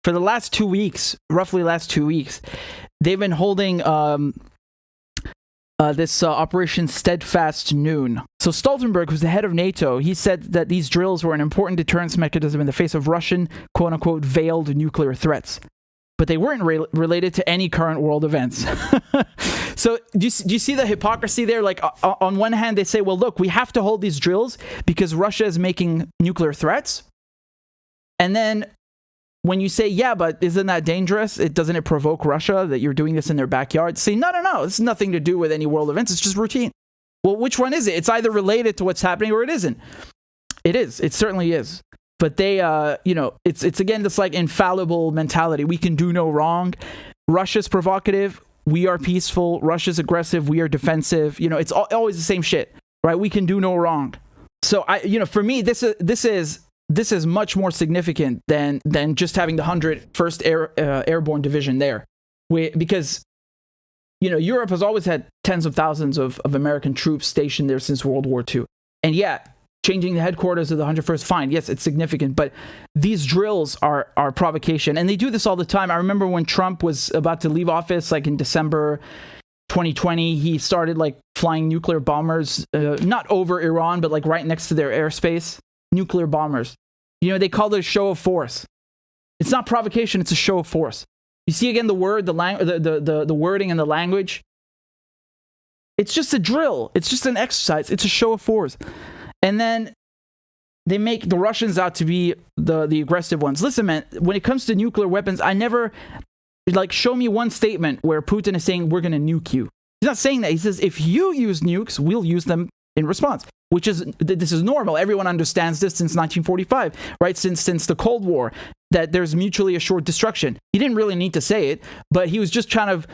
for the last 2 weeks, roughly last 2 weeks, they've been holding this Operation Steadfast Noon. So Stoltenberg, who's the head of NATO, he said that these drills were an important deterrence mechanism in the face of Russian, quote-unquote, veiled nuclear threats. But they weren't related to any current world events. So do you see the hypocrisy there? Like, on one hand, they say, well, look, we have to hold these drills because Russia is making nuclear threats. And then when you say, yeah, but isn't that dangerous? Doesn't it provoke Russia that you're doing this in their backyard? Say, no, this has nothing to do with any world events. It's just routine. Well, which one is it? It's either related to what's happening or it isn't. It is. It certainly is. But they, it's again this like infallible mentality. We can do no wrong. Russia's provocative. We are peaceful. Russia's aggressive. We are defensive. It's always the same shit, right? We can do no wrong. So for me, this is much more significant than just having the 101st Airborne Division there, because Europe has always had tens of thousands of American troops stationed there since World War II, and yeah, changing the headquarters of the 101st, fine, yes, it's significant, but these drills are provocation, and they do this all the time. I remember when Trump was about to leave office, like in December 2020, he started like flying nuclear bombers, not over Iran, but like right next to their airspace. Nuclear bombers. They call it a show of force. It's not provocation, it's a show of force. You see again the wording and the language. It's just a drill. It's just an exercise. It's a show of force. And then they make the Russians out to be the aggressive ones. Listen, man, when it comes to nuclear weapons, I never, show me one statement where Putin is saying, we're going to nuke you. He's not saying that. He says, if you use nukes, we'll use them in response, this is normal. Everyone understands this since 1945, right? Since the Cold War, that there's mutually assured destruction. He didn't really need to say it, but he was just kind of,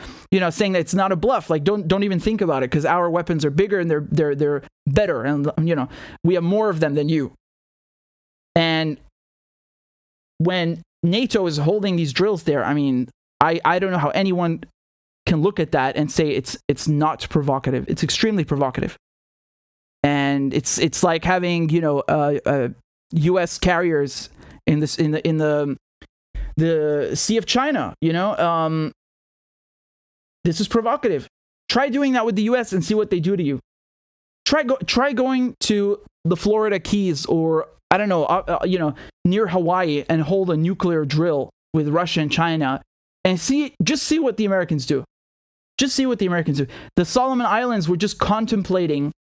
saying that it's not a bluff. Like, don't even think about it, because our weapons are bigger and they're better, and we have more of them than you. And when NATO is holding these drills there, I mean, I don't know how anyone can look at that and say it's not provocative. It's extremely provocative. And it's like having U.S. carriers in the Sea of China. This is provocative. Try doing that with the U.S. and see what they do to you. Try going to the Florida Keys, or I don't know, near Hawaii, and hold a nuclear drill with Russia and China, and see what the Americans do. Just see what the Americans do. The Solomon Islands were just contemplating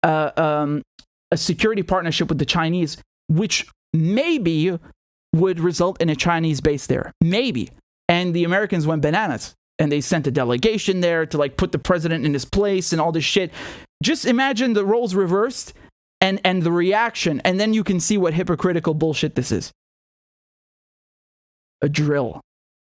a security partnership with the Chinese, which maybe would result in a Chinese base there. Maybe. And the Americans went bananas. And they sent a delegation there to put the president in his place and all this shit. Just imagine the roles reversed and the reaction. And then you can see what hypocritical bullshit this is. A drill.